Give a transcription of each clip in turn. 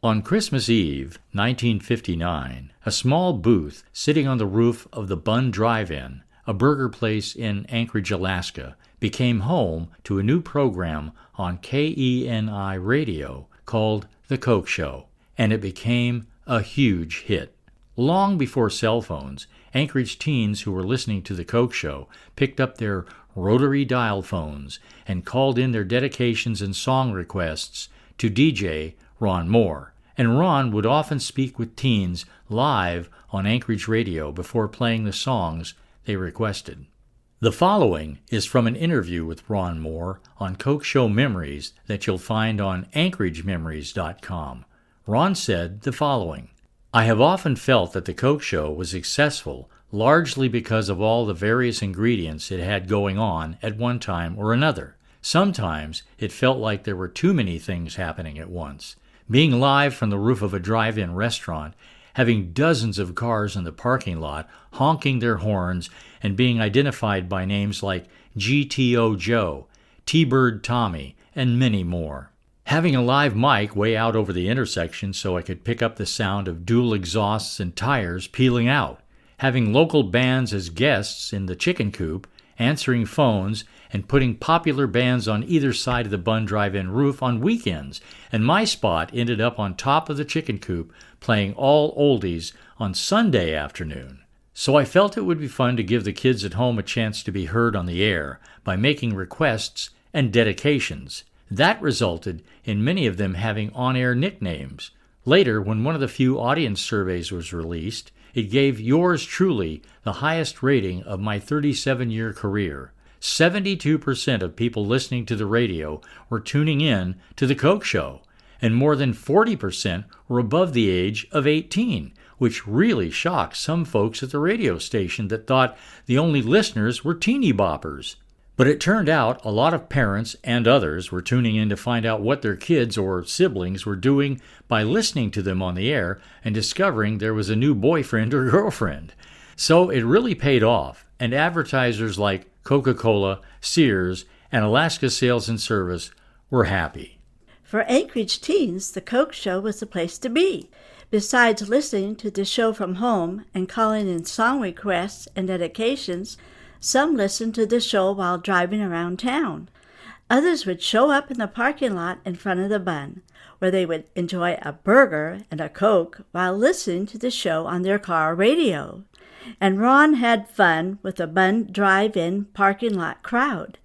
On Christmas Eve, 1959, a small booth sitting on the roof of the Bun Drive-In, a burger place in Anchorage, Alaska, became home to a new program on KENI radio called The Coke Show, and it became a huge hit. Long before cell phones, Anchorage teens who were listening to The Coke Show picked up their rotary dial phones and called in their dedications and song requests to DJ Ron Moore. And Ron would often speak with teens live on Anchorage radio before playing the songs they requested. The following is from an interview with Ron Moore on Coke Show Memories that you'll find on anchoragememories.com. Ron said the following: "I have often felt that the Coke Show was successful largely because of all the various ingredients it had going on at one time or another. Sometimes it felt like there were too many things happening at once. Being live from the roof of a drive-in restaurant, having dozens of cars in the parking lot honking their horns and being identified by names like GTO Joe, T-Bird Tommy, and many more. Having a live mic way out over the intersection so I could pick up the sound of dual exhausts and tires peeling out. Having local bands as guests in the chicken coop, answering phones, and putting popular bands on either side of the Bun Drive-In roof on weekends, and my spot ended up on top of the chicken coop playing all oldies on Sunday afternoon. So I felt it would be fun to give the kids at home a chance to be heard on the air by making requests and dedications. That resulted in many of them having on-air nicknames. Later, when one of the few audience surveys was released, it gave yours truly the highest rating of my 37-year career. 72% of people listening to the radio were tuning in to the Coke Show, and more than 40% were above the age of 18, which really shocked some folks at the radio station that thought the only listeners were teeny boppers. But it turned out a lot of parents and others were tuning in to find out what their kids or siblings were doing by listening to them on the air and discovering there was a new boyfriend or girlfriend. So it really paid off, and advertisers like Coca-Cola, Sears, and Alaska Sales and Service were happy. For Anchorage teens, the Coke Show was the place to be. Besides listening to the show from home and calling in song requests and dedications, some listened to the show while driving around town. Others would show up in the parking lot in front of the Bun, where they would enjoy a burger and a Coke while listening to the show on their car radio. And Ron had fun with the Bun Drive-In parking lot crowd,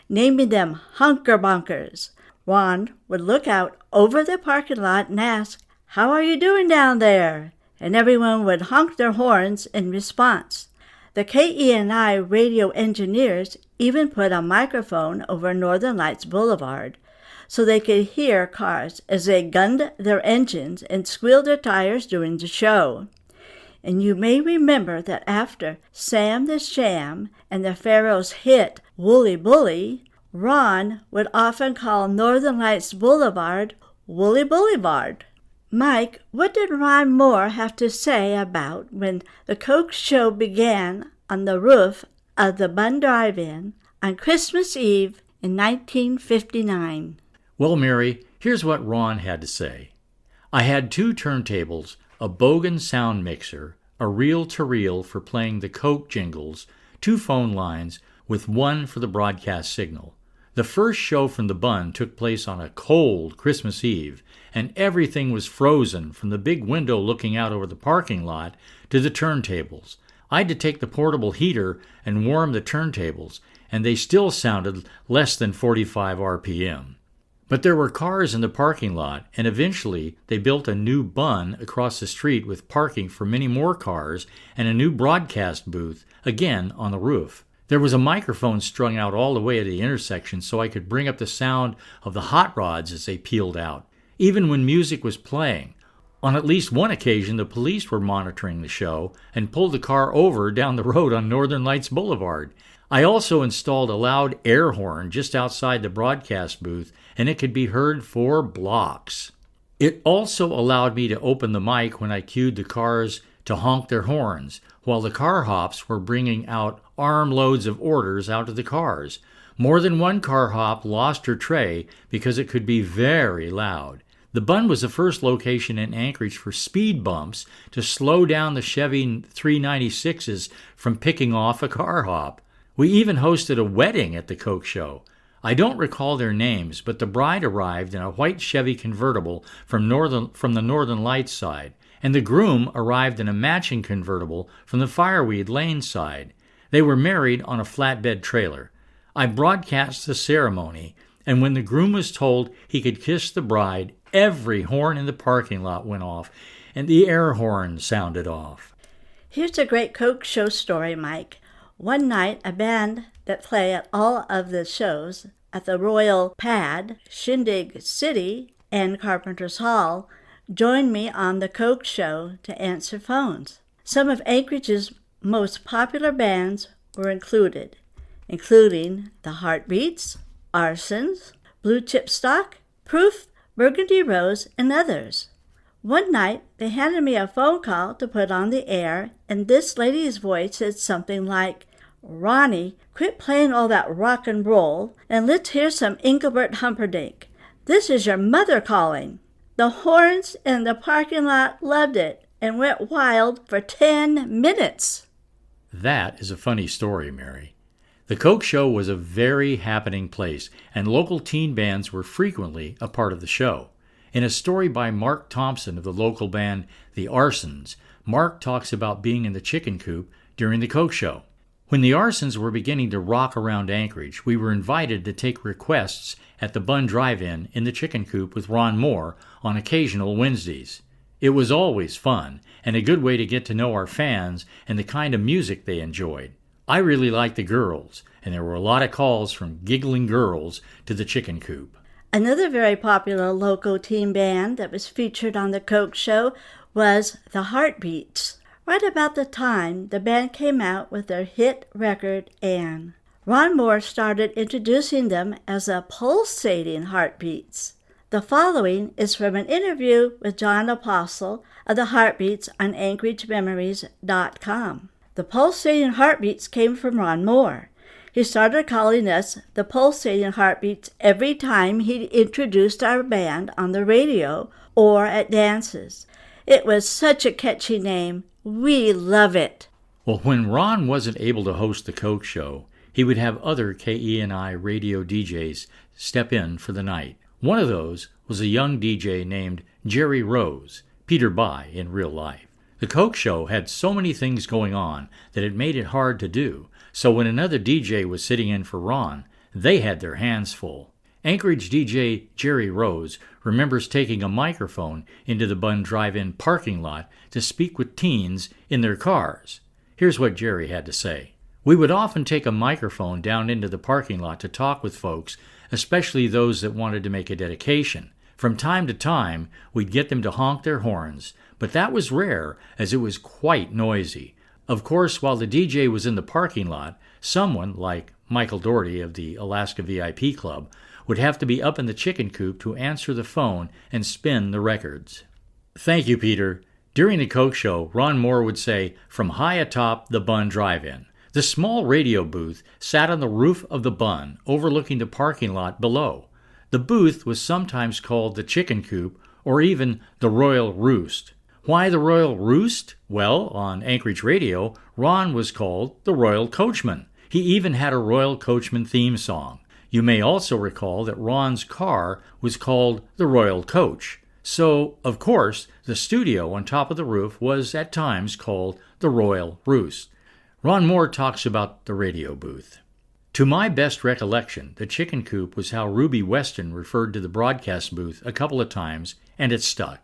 naming them Hunker Bunkers. Ron would look out over the parking lot and ask, "How are you doing down there?" And everyone would honk their horns in response. The KENI radio engineers even put a microphone over Northern Lights Boulevard so they could hear cars as they gunned their engines and squealed their tires during the show. And you may remember that after Sam the Sham and the Pharaoh's hit Wooly Bully, Ron would often call Northern Lights Boulevard Wooly Boulevard. Mike, what did Ron Moore have to say about when the Coke Show began on the roof of the Bun Drive-In on Christmas Eve in 1959? Well, Mary, here's what Ron had to say. "I had 2 turntables, a Bogan sound mixer, a reel-to-reel for playing the Coke jingles, 2 phone lines, with 1 for the broadcast signal. The first show from the Bun took place on a cold Christmas Eve, and everything was frozen from the big window looking out over the parking lot to the turntables. I had to take the portable heater and warm the turntables, and they still sounded less than 45 RPM. But there were cars in the parking lot, and eventually they built a new Bun across the street with parking for many more cars and a new broadcast booth, again on the roof. There was a microphone strung out all the way at the intersection so I could bring up the sound of the hot rods as they peeled out, even when music was playing. On at least one occasion, the police were monitoring the show and pulled the car over down the road on Northern Lights Boulevard. I also installed a loud air horn just outside the broadcast booth, and it could be heard for blocks. It also allowed me to open the mic when I cued the cars to honk their horns, while the car hops were bringing out armloads of orders out of the cars. More than one car hop lost her tray because it could be very loud. The Bun was the first location in Anchorage for speed bumps to slow down the Chevy 396s from picking off a car hop. We even hosted a wedding at the Coke Show. I don't recall their names, but the bride arrived in a white Chevy convertible from the Northern Lights side, and the groom arrived in a matching convertible from the Fireweed Lane side. They were married on a flatbed trailer. I broadcast the ceremony, and when the groom was told he could kiss the bride, every horn in the parking lot went off, and the air horn sounded off. Here's a great Coke Show story, Mike. One night, a band that play at all of the shows at the Royal Pad, Shindig City, and Carpenter's Hall joined me on the Coke Show to answer phones. Some of Anchorage's most popular bands were including the Heartbeats, Arsons, Blue Chip Stock, Proof, Burgundy Rose, and others. One night, they handed me a phone call to put on the air, and this lady's voice said something like, "Ronnie, quit playing all that rock and roll, and let's hear some Engelbert Humperdinck. This is your mother calling." The horns in the parking lot loved it and went wild for 10 minutes. That is a funny story, Mary. The Coke Show was a very happening place, and local teen bands were frequently a part of the show. In a story by Mark Thompson of the local band The Arsons, Mark talks about being in the chicken coop during the Coke Show. When the Arsons were beginning to rock around Anchorage, we were invited to take requests at the Bun Drive-In in the chicken coop with Ron Moore on occasional Wednesdays. It was always fun and a good way to get to know our fans and the kind of music they enjoyed. I really liked the girls, and there were a lot of calls from giggling girls to the chicken coop. Another very popular local teen band that was featured on the Coke Show was the Heartbeats. Right about the time the band came out with their hit record, Anne. Ron Moore started introducing them as the pulsating Heartbeats. The following is from an interview with John Apostle of the Heartbeats on AnchorageMemories.com. The pulsating Heartbeats came from Ron Moore. He started calling us the pulsating Heartbeats every time he introduced our band on the radio or at dances. It was such a catchy name. We love it. Well, when Ron wasn't able to host the Coke Show, he would have other KENI radio DJs step in for the night. One of those was a young DJ named Jerry Rose, Peter By in real life. The Coke Show had so many things going on that it made it hard to do, so when another DJ was sitting in for Ron, they had their hands full. Anchorage DJ Jerry Rose remembers taking a microphone into the Bun Drive-In parking lot to speak with teens in their cars. Here's what Jerry had to say. "We would often take a microphone down into the parking lot to talk with folks, especially those that wanted to make a dedication. From time to time, we'd get them to honk their horns, but that was rare as it was quite noisy. Of course, while the DJ was in the parking lot, someone, like Michael Doherty of the Alaska VIP Club, would have to be up in the chicken coop to answer the phone and spin the records." Thank you, Peter. During the Coke Show, Ron Moore would say, "From high atop the Bun Drive-In." The small radio booth sat on the roof of the Bun, overlooking the parking lot below. The booth was sometimes called the chicken coop or even the Royal Roost. Why the Royal Roost? Well, on Anchorage Radio, Ron was called the Royal Coachman. He even had a Royal Coachman theme song. You may also recall that Ron's car was called the Royal Coach. So, of course, the studio on top of the roof was at times called the Royal Roost. Ron Moore talks about the radio booth. To my best recollection, the chicken coop was how Ruby Weston referred to the broadcast booth a couple of times, and it stuck.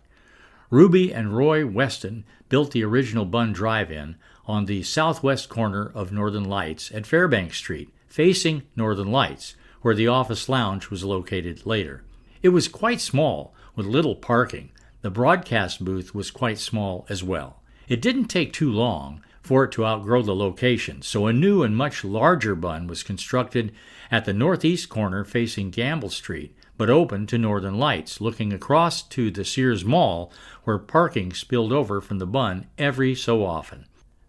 Ruby and Roy Weston built the original Bun Drive-In on the southwest corner of Northern Lights at Fairbanks Street, facing Northern Lights, where the office lounge was located later. It was quite small, with little parking. The broadcast booth was quite small as well. It didn't take too long for it to outgrow the location, so a new and much larger Bun was constructed at the northeast corner facing Gamble Street, but open to Northern Lights, looking across to the Sears Mall, where parking spilled over from the Bun every so often.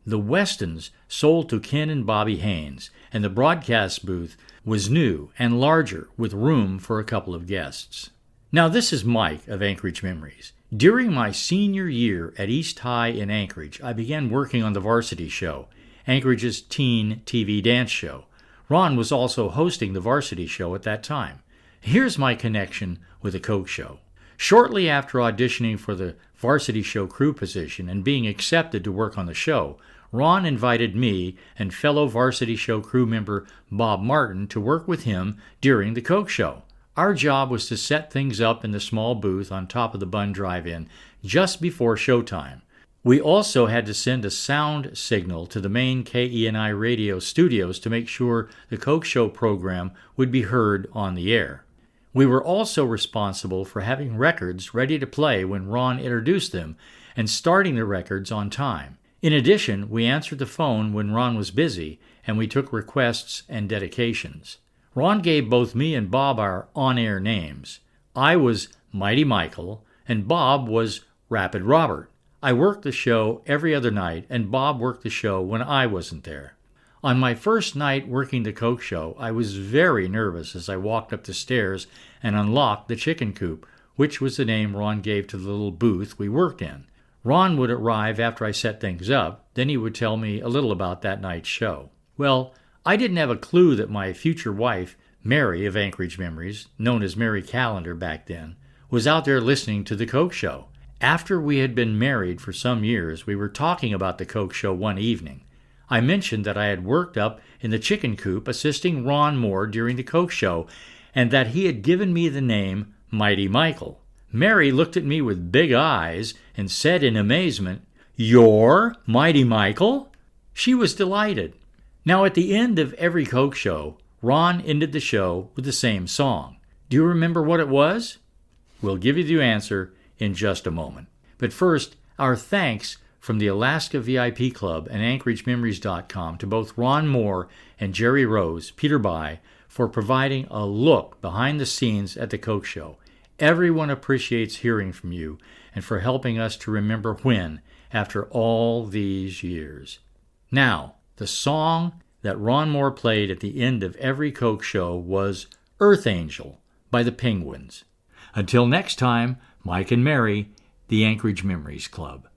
The Westons sold to Ken and Bobby Haynes, and the broadcast booth was new and larger with room for a couple of guests. Now this is Mike of Anchorage Memories. During my senior year at East High in Anchorage, I began working on the Varsity Show, Anchorage's teen TV dance show. Ron was also hosting the Varsity Show at that time. Here's my connection with the Coke Show. Shortly after auditioning for the Varsity Show crew position and being accepted to work on the show, Ron invited me and fellow Varsity Show crew member Bob Martin to work with him during the Coke Show. Our job was to set things up in the small booth on top of the Bun Drive-In just before showtime. We also had to send a sound signal to the main KENI radio studios to make sure the Coke Show program would be heard on the air. We were also responsible for having records ready to play when Ron introduced them and starting the records on time. In addition, we answered the phone when Ron was busy, and we took requests and dedications. Ron gave both me and Bob our on-air names. I was Mighty Michael, and Bob was Rapid Robert. I worked the show every other night, and Bob worked the show when I wasn't there. On my first night working the Coke Show, I was very nervous as I walked up the stairs and unlocked the chicken coop, which was the name Ron gave to the little booth we worked in. Ron would arrive after I set things up, then he would tell me a little about that night's show. Well, I didn't have a clue that my future wife, Mary of Anchorage Memories, known as Mary Callender back then, was out there listening to the Coke Show. After we had been married for some years, we were talking about the Coke Show one evening. I mentioned that I had worked up in the chicken coop assisting Ron Moore during the Coke Show, and that he had given me the name Mighty Michael. Mary looked at me with big eyes and said in amazement, "You're Mighty Michael?" She was delighted. Now at the end of every Coke Show, Ron ended the show with the same song. Do you remember what it was? We'll give you the answer in just a moment. But first, our thanks from the Alaska VIP Club and AnchorageMemories.com to both Ron Moore and Jerry Rose, Peter By, for providing a look behind the scenes at the Coke Show. Everyone appreciates hearing from you and for helping us to remember when, after all these years. Now, the song that Ron Moore played at the end of every Coke Show was Earth Angel by the Penguins. Until next time, Mike and Mary, the Anchorage Memories Club.